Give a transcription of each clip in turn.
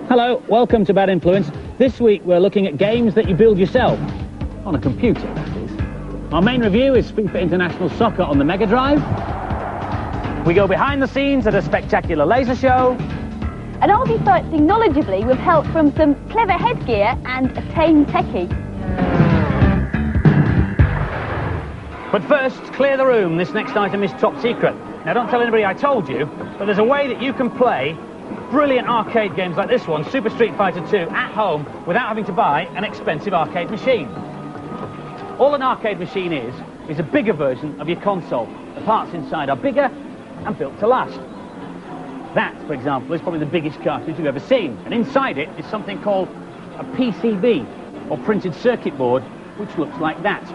Hello, welcome to Bad Influence. This week we're looking at games that you build yourself. On a computer, that is. Our main review is FIFA International Soccer on the Mega Drive. We go behind the scenes at a spectacular laser show. And I'll be searching knowledgeably with help from some clever headgear and a tame techie. But first, clear the room. This next item is top secret. Now, don't tell anybody I told you, but there's a way that you can play brilliant arcade games like this one, Super Street Fighter 2, at home without having to buy an expensive arcade machine. All an arcade machine is a bigger version of your console. The parts inside are bigger and built to last. That, for example, is probably the biggest cartridge you've ever seen. And inside it is something called a PCB, or printed circuit board, which looks like that.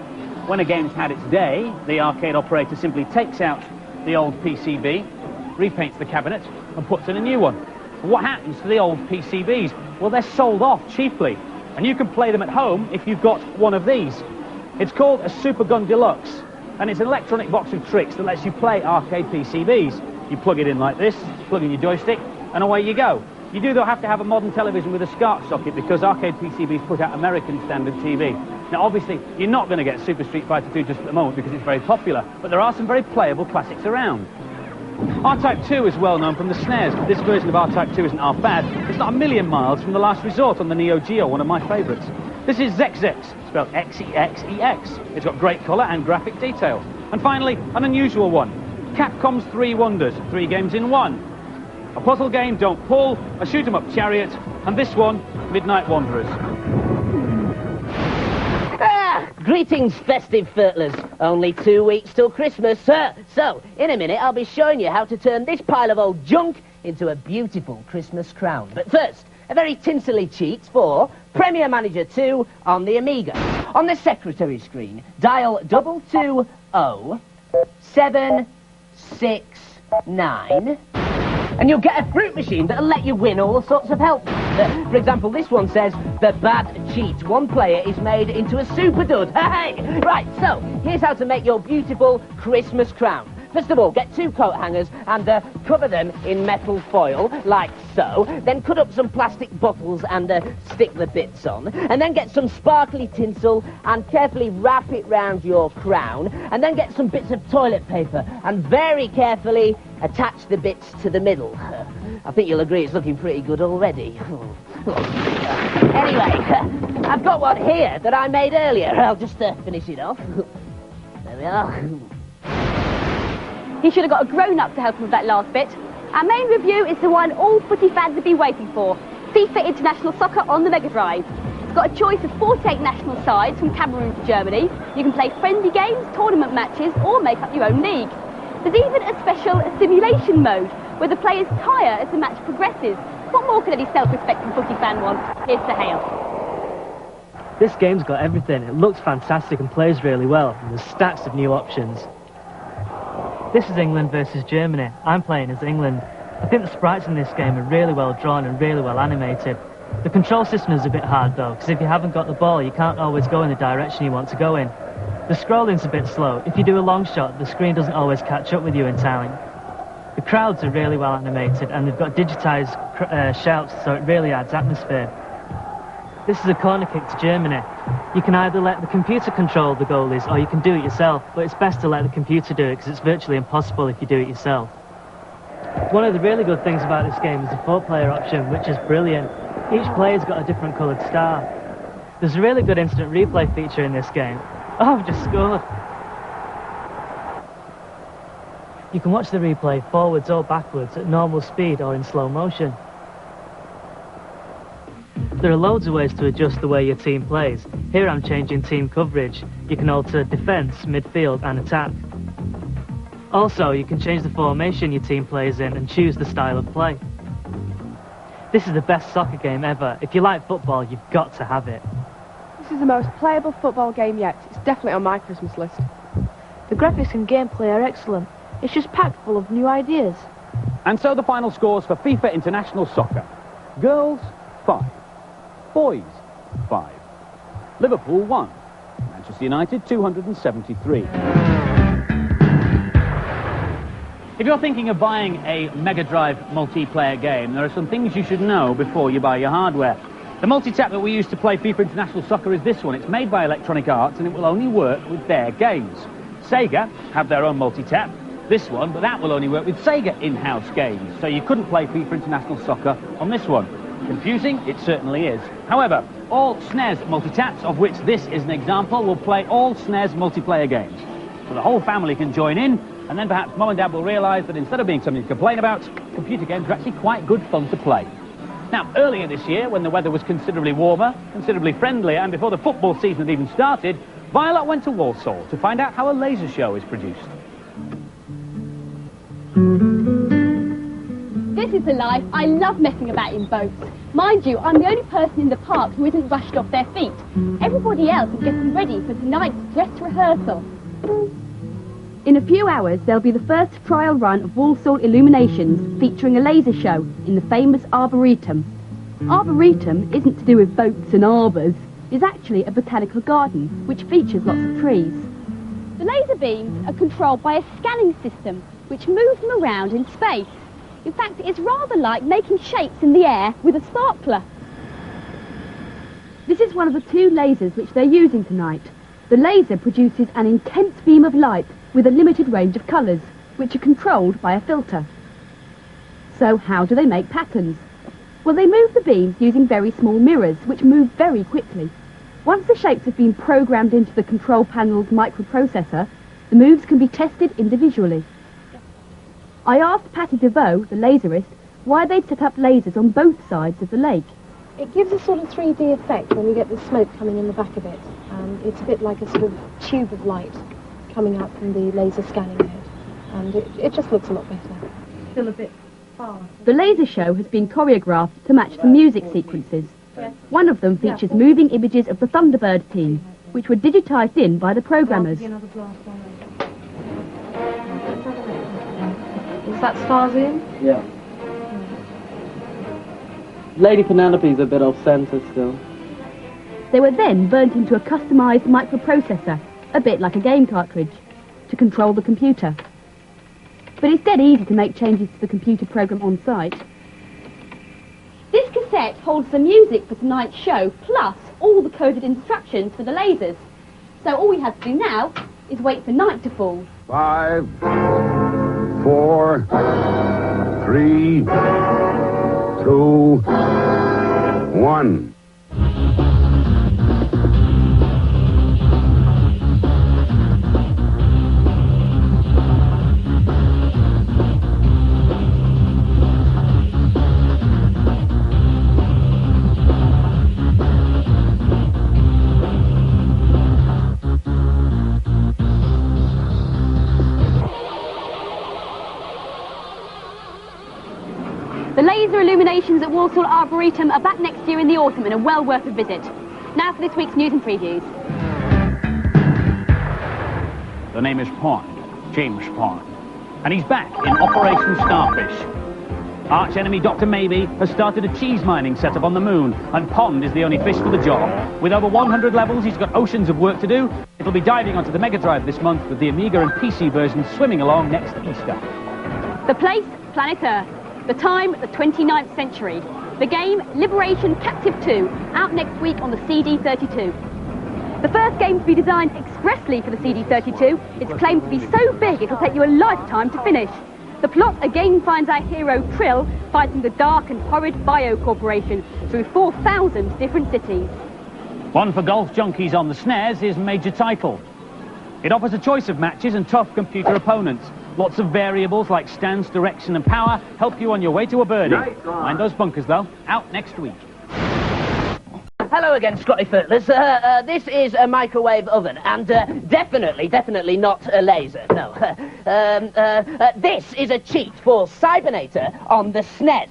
When a game's had its day, the arcade operator simply takes out the old PCB, repaints the cabinet, and puts in a new one. What happens to the old PCBs? Well, they're sold off cheaply, and you can play them at home if you've got one of these. It's called a Super Gun Deluxe, and it's an electronic box of tricks that lets you play arcade PCBs. You plug it in like this, plug in your joystick, and away you go. You do, though, have to have a modern television with a SCART socket, because arcade PCBs put out American standard TV. Now, obviously, you're not going to get Super Street Fighter 2 just at the moment because it's very popular, but there are some very playable classics around. R-Type 2 is well known from the SNES, but this version of R-Type 2 isn't half bad. It's not a million miles from The Last Resort on the Neo Geo, one of my favourites. This is Zex, spelled X-E-X-E-X. It's got great colour and graphic detail. And finally, an unusual one, Capcom's 3 Wonders, 3 games in 1. A puzzle game, Don't Pull, a shoot-'em-up chariot, and this one, Midnight Wanderers. Greetings, festive fertlers. Only 2 weeks till Christmas. So, in a minute, I'll be showing you how to turn this pile of old junk into a beautiful Christmas crown. But first, a very tinselly cheat for Premier Manager 2 on the Amiga. On the secretary screen, dial 2220769. And you'll get a fruit machine that'll let you win all sorts of help. For example, this one says, the bad cheat. One player is made into a super dud. Hey! Right, so, here's how to make your beautiful Christmas crown. First of all, get 2 coat hangers and cover them in metal foil, like so. Then cut up some plastic bottles and stick the bits on. And then get some sparkly tinsel and carefully wrap it round your crown. And then get some bits of toilet paper and very carefully attach the bits to the middle. I think you'll agree it's looking pretty good already. Anyway, I've got one here that I made earlier. I'll just finish it off. There we are. He should have got a grown-up to help him with that last bit. Our main review is the one all footy fans have been waiting for, FIFA International Soccer on the Mega Drive. It's got a choice of 48 national sides from Cameroon to Germany. You can play friendly games, tournament matches, or make up your own league. There's even a special simulation mode, where the players tire as the match progresses. What more could any self-respecting footy fan want? Here's to Hale. This game's got everything. It looks fantastic and plays really well, and there's stacks of new options. This is England versus Germany. I'm playing as England. I think the sprites in this game are really well drawn and really well animated. The control system is a bit hard though, because if you haven't got the ball, you can't always go in the direction you want to go in. The scrolling's a bit slow. If you do a long shot, the screen doesn't always catch up with you in time. The crowds are really well animated, and they've got digitised shouts, so it really adds atmosphere. This is a corner kick to Germany. You can either let the computer control the goalies, or you can do it yourself, but it's best to let the computer do it, because it's virtually impossible if you do it yourself. One of the really good things about this game is the 4-player option, which is brilliant. Each player's got a different coloured star. There's a really good instant replay feature in this game. Oh, I've just scored! You can watch the replay forwards or backwards at normal speed or in slow motion. There are loads of ways to adjust the way your team plays. Here I'm changing team coverage. You can alter defence, midfield and attack. Also, you can change the formation your team plays in and choose the style of play. This is the best soccer game ever. If you like football, you've got to have it. This is the most playable football game yet. It's definitely on my Christmas list. The graphics and gameplay are excellent. It's just packed full of new ideas. And so the final scores for FIFA International Soccer. Girls, 5. Boys, 5. Liverpool, 1. Manchester United, 273. If you're thinking of buying a Mega Drive multiplayer game, there are some things you should know before you buy your hardware. The multi-tap that we use to play FIFA International Soccer is this one. It's made by Electronic Arts and it will only work with their games. Sega have their own multi-tap, this one, but that will only work with Sega in-house games. So you couldn't play FIFA International Soccer on this one. Confusing? It certainly is. However, all SNES multi-taps, of which this is an example, will play all SNES multiplayer games. So the whole family can join in, and then perhaps Mum and Dad will realise that instead of being something to complain about, computer games are actually quite good fun to play. Now, earlier this year, when the weather was considerably warmer, considerably friendlier, and before the football season had even started, Violet went to Walsall to find out how a laser show is produced. This is the life. I love messing about in boats. Mind you, I'm the only person in the park who isn't rushed off their feet. Everybody else is getting ready for tonight's dress rehearsal. In a few hours, there'll be the first trial run of Walsall Illuminations featuring a laser show in the famous Arboretum. Arboretum isn't to do with boats and arbours. It's actually a botanical garden which features lots of trees. The laser beams are controlled by a scanning system which moves them around in space. In fact, it's rather like making shapes in the air with a sparkler. This is one of the two lasers which they're using tonight. The laser produces an intense beam of light with a limited range of colours, which are controlled by a filter. So how do they make patterns? Well, they move the beams using very small mirrors, which move very quickly. Once the shapes have been programmed into the control panel's microprocessor, the moves can be tested individually. I asked Patty DeVoe, the laserist, why they'd set up lasers on both sides of the lake. It gives a sort of 3D effect when you get the smoke coming in the back of it. It's a bit like a sort of tube of light coming out from the laser scanning head. And it just looks a lot better. Still a bit far. The laser show has been choreographed to match the music sequences. One of them features moving images of the Thunderbird team, which were digitised in by the programmers. Is that stars in? Yeah. Lady Penelope's a bit off-centre still. They were then burnt into a customised microprocessor, a bit like a game cartridge, to control the computer. But it's dead easy to make changes to the computer program on site. This cassette holds the music for tonight's show, plus all the coded instructions for the lasers. So all we have to do now is wait for night to fall. 5, 4, 3, 2, 1. The laser illuminations at Walsall Arboretum are back next year in the autumn and are well worth a visit. Now for this week's news and previews. The name is Pond, James Pond, and he's back in Operation Starfish. Arch enemy Dr. Maybe has started a cheese mining setup on the moon, and Pond is the only fish for the job. With over 100 levels, he's got oceans of work to do. It'll be diving onto the Mega Drive this month, with the Amiga and PC versions swimming along next Easter. The place, Planet Earth. The time, the 29th century. The game, Liberation Captive 2, out next week on the CD32. The first game to be designed expressly for the CD32 is claimed to be so big it'll take you a lifetime to finish. The plot again finds our hero Trill fighting the dark and horrid Bio Corporation through 4,000 different cities. One for golf junkies on the SNES is Major Title. It offers a choice of matches and tough computer opponents. Lots of variables like stance, direction and power help you on your way to a birdie. Mind those bunkers though, out next week. Hello again, Scotty Footlers. This is a microwave oven, and definitely not a laser, no. This is a cheat for Cybernator on the SNES.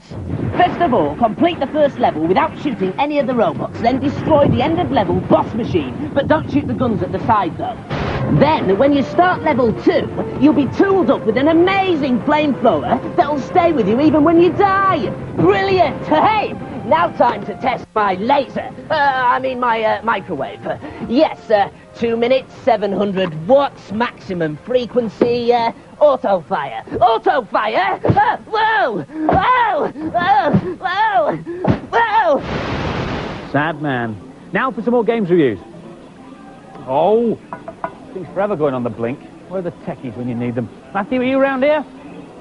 First of all, complete the first level without shooting any of the robots, then destroy the end-of-level boss machine, but don't shoot the guns at the side, though. Then, when you start level 2, you'll be tooled up with an amazing flamethrower that'll stay with you even when you die. Brilliant! Hey! now time to test my laser. My microwave. Yes, 2 minutes, 700 watts, maximum frequency, auto fire. Auto fire! Whoa! Whoa! Whoa! Whoa! Whoa! Sad man. Now for some more games reviews. Oh, things forever going on the blink. Where are the techies when you need them? Matthew, are you around here?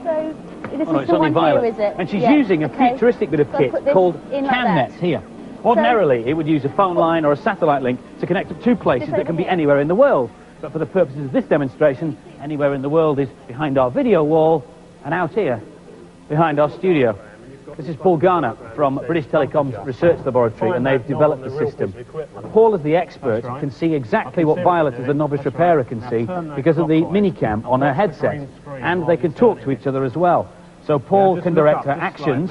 So, this Oh, no, is it's the only one Violet. here, is it? And she's Yeah, using a okay. futuristic bit of So kit put this called in like CamNet that. here. Ordinarily, it would use a phone line or a satellite link to connect to two places Just that can over be here. anywhere in the world. But for the purposes of this demonstration, anywhere in the world is behind our video wall and out here, behind our studio. This is Paul Garner from British Telecom's Research Laboratory, and they've developed the system. Paul, as the expert, can see exactly what Violet, as the novice repairer, can see because of the minicam on her headset, and they can talk to each other as well. So Paul can direct her actions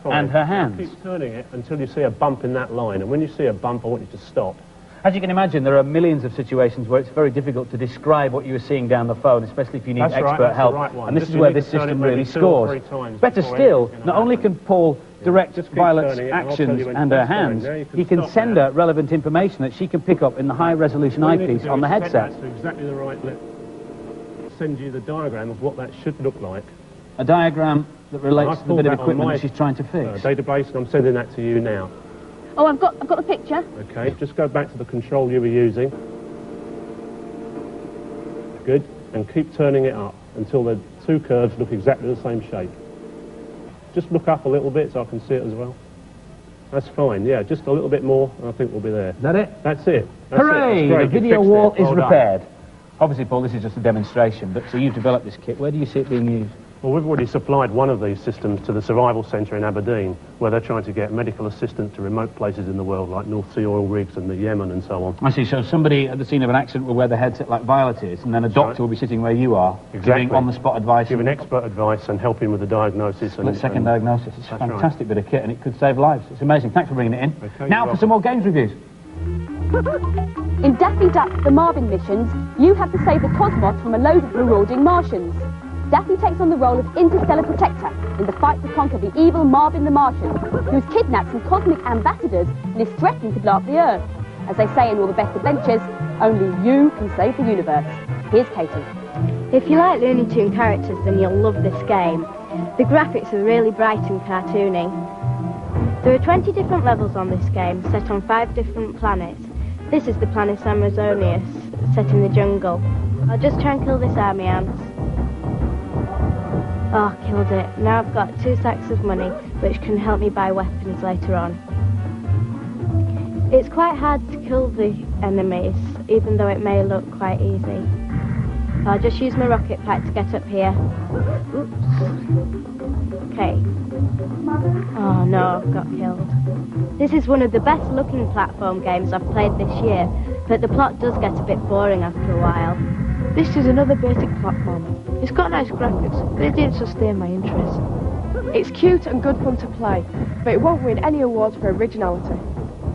and her hands. Keep turning it until you see a bump in that line, and when you see a bump, I want you to stop. As you can imagine, there are millions of situations where it's very difficult to describe what you are seeing down the phone, especially if you need expert help. And this is where this system really scores. Better still, not only can Paul direct Violet's actions and her hands, he can send her relevant information that she can pick up in the high-resolution eyepiece on the headset. To exactly the right lip. Send you the diagram of what that should look like. A diagram that relates to the bit of equipment that she's trying to fix. Database, and I'm sending that to you now. Oh, I've got the picture. Okay, just go back to the control you were using. Good, and keep turning it up until the two curves look exactly the same shape. Just look up a little bit so I can see it as well. That's fine, yeah, just a little bit more and I think we'll be there. Is that it? That's it. That's Hooray! it. That's The great. You video fixed wall it. is Well done. repaired. Obviously, Paul, this is just a demonstration, but so you've developed this kit. Where do you see it being used? Well, we've already supplied one of these systems to the Survival Centre in Aberdeen, where they're trying to get medical assistance to remote places in the world, like North Sea oil rigs and the Yemen and so on. I see, so somebody at the scene of an accident will wear the headset like Violet is, and then a doctor will be sitting where you are, giving on-the-spot advice. Giving expert advice and helping with the diagnosis. Split-second diagnosis. It's a fantastic bit of kit, and it could save lives. It's amazing. Thanks for bringing it in. Okay, now for some more games reviews. In Daffy Duck, the Marvin missions, you have to save the cosmos from a load of marauding Martians. Daffy takes on the role of interstellar protector in the fight to conquer the evil Marvin the Martian, who's kidnapped some cosmic ambassadors and is threatening to blow up the Earth. As they say in all the best adventures, only you can save the universe. Here's Katie. If you like Looney Tunes characters, then you'll love this game. The graphics are really bright and cartoony. There are 20 different levels on this game, set on 5 different planets. This is the planet Amazonius, set in the jungle. I'll just try and kill this army ant. Oh, killed it. Now I've got 2 sacks of money, which can help me buy weapons later on. It's quite hard to kill the enemies, even though it may look quite easy. I'll just use my rocket pack to get up here. Oops. Okay. Oh no, I've got killed. This is one of the best looking platform games I've played this year, but the plot does get a bit boring after a while. This is another basic platform. It's got nice graphics, but it didn't sustain my interest. It's cute and good fun to play, but it won't win any awards for originality.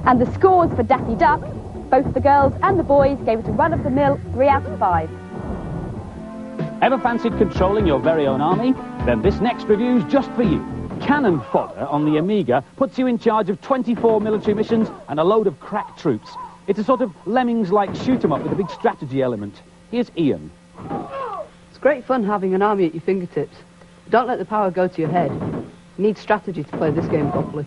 And the scores for Daffy Duck, both the girls and the boys gave it a run-of-the-mill 3 out of 5. Ever fancied controlling your very own army? Then this next review's just for you. Cannon Fodder on the Amiga puts you in charge of 24 military missions and a load of crack troops. It's a sort of Lemmings-like shoot-'em-up with a big strategy element. Here's Ian. It's great fun having an army at your fingertips. Don't let the power go to your head. You need strategy to play this game properly.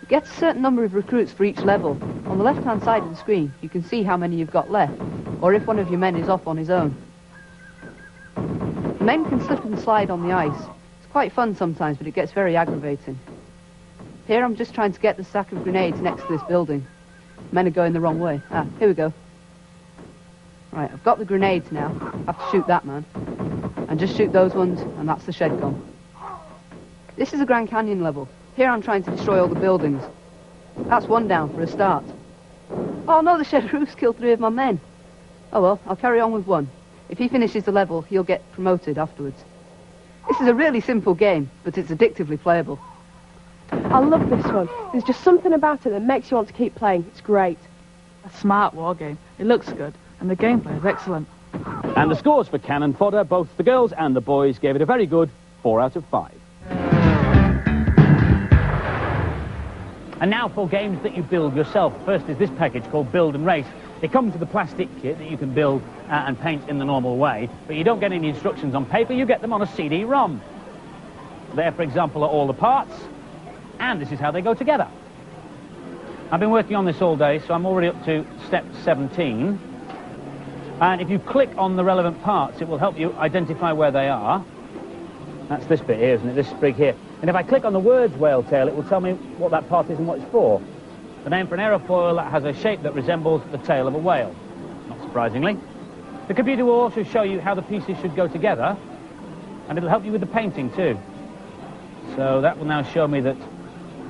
You get a certain number of recruits for each level. On the left-hand side of the screen, you can see how many you've got left, or if one of your men is off on his own. The men can slip and slide on the ice. It's quite fun sometimes, but it gets very aggravating. Here I'm just trying to get the sack of grenades next to this building. Men are going the wrong way. Ah, here we go. Right, I've got the grenades now. I have to shoot that man. And just shoot those ones, and that's the shed gone. This is a Grand Canyon level. Here I'm trying to destroy all the buildings. That's one down for a start. Oh no, the shed roof's killed 3 of my men. Oh well, I'll carry on with one. If he finishes the level, he'll get promoted afterwards. This is a really simple game, but it's addictively playable. I love this one. There's just something about it that makes you want to keep playing. It's great. A smart war game. It looks good, and the gameplay is excellent. And the scores for Cannon Fodder, both the girls and the boys gave it a very good 4 out of 5. And now for games that you build yourself. First is this package called Build and Race. They come with a plastic kit that you can build and paint in the normal way, but you don't get any instructions on paper, you get them on a CD-ROM. There, for example, are all the parts, and this is how they go together. I've been working on this all day, so I'm already up to step 17. And if you click on the relevant parts, it will help you identify where they are. That's this bit here, isn't it? This sprig here. And if I click on the words whale tail, it will tell me what that part is and what it's for. The name for an aerofoil that has a shape that resembles the tail of a whale, not surprisingly. The computer will also show you how the pieces should go together, and it'll help you with the painting too. So that will now show me that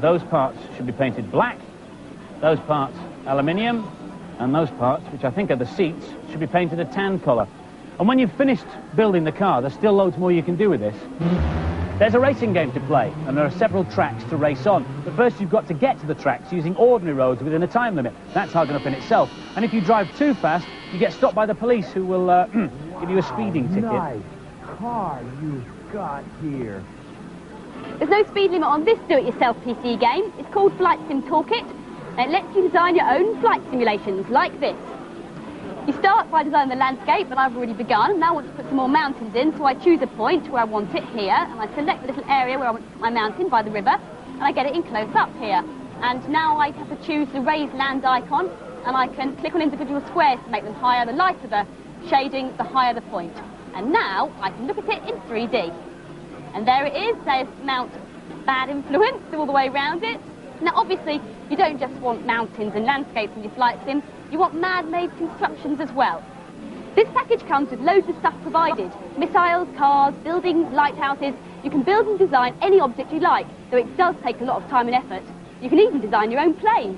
those parts should be painted black, those parts aluminium, and those parts, which I think are the seats, should be painted a tan colour. And when you've finished building the car, there's still loads more you can do with this. There's a racing game to play, and there are several tracks to race on. But first you've got to get to the tracks using ordinary roads within a time limit. That's hard enough in itself. And if you drive too fast, you get stopped by the police, who will give you a speeding ticket. Nice car you've got here. There's no speed limit on this do-it-yourself PC game. It's called Flight Sim Toolkit, and it lets you design your own flight simulations, like this. You start by designing the landscape, and I've already begun. Now I want to put some more mountains in, so I choose a point where I want it here, and I select the little area where I want to put my mountain by the river, and I get it in close up here. And now I have to choose the raised land icon, and I can click on individual squares to make them higher. The lighter the shading, the higher the point. And now I can look at it in 3D. And there it is. There's Mount Bad Influence all the way around it. Now obviously you don't just want mountains and landscapes in your flight sim, you want man-made constructions as well. This package comes with loads of stuff provided. Missiles, cars, buildings, lighthouses. You can build and design any object you like, though it does take a lot of time and effort. You can even design your own plane.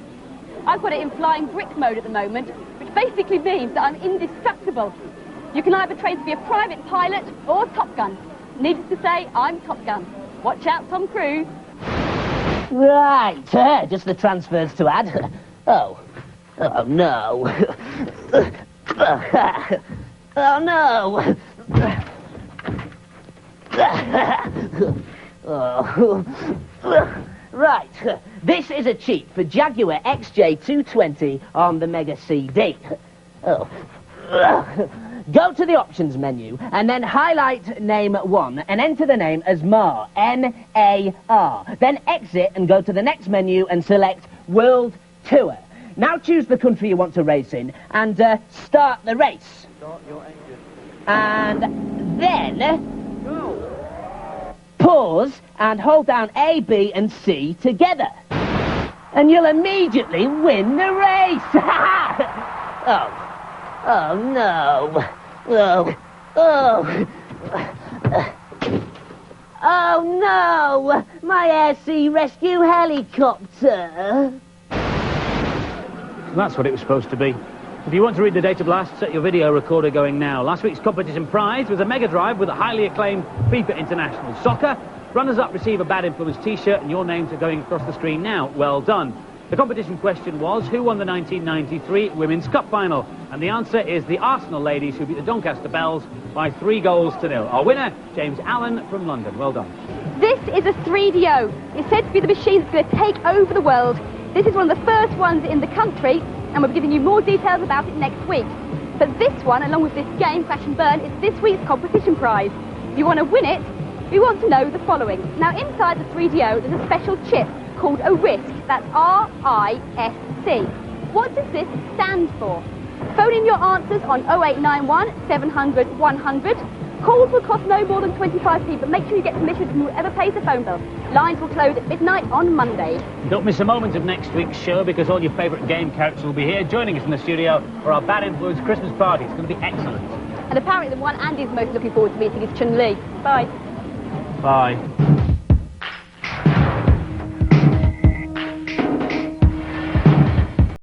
I've got it in flying brick mode at the moment, which basically means that I'm indestructible. You can either train to be a private pilot or Top Gun. Needless to say, I'm Top Gun. Watch out, Tom Cruise. Right, just the transfers to add. Oh no. Oh no. Right, this is a cheat for Jaguar XJ220 on the Mega CD. Go to the options menu and then highlight name 1 and enter the name as Mar, M-A-R. Then exit and go to the next menu and select World Tour. Now choose the country you want to race in and start the race. Start your engine. And then pause and hold down A, B and C together. And you'll immediately win the race. Oh no. Oh no! My air sea rescue helicopter! That's what it was supposed to be. If you want to read the data blast, set your video recorder going now. Last week's competition prize was a Mega Drive with a highly acclaimed FIFA International Soccer. Runners-up receive a Bad Influence t-shirt, and your names are going across the screen now. Well done. The competition question was, who won the 1993 Women's Cup final? And the answer is the Arsenal ladies, who beat the Doncaster Belles by 3-0. Our winner, James Allen from London. Well done. This is a 3DO. It's said to be the machine that's going to take over the world. This is one of the first ones in the country, and we'll be giving you more details about it next week. But this one, along with this game, Crash and Burn, is this week's competition prize. If you want to win it, we want to know the following. Now, inside the 3DO, there's a special chip called a RISC. That's R-I-S-C. What does this stand for? Phone in your answers on 0891 700 100. Calls will cost no more than 25p, but make sure you get permission from whoever pays the phone bill. Lines will close at midnight on Monday. Don't miss a moment of next week's show, because all your favourite game characters will be here joining us in the studio for our Bad Influence Christmas party. It's going to be excellent. And apparently the one Andy's most looking forward to meeting is Chun-Li. Bye. Bye.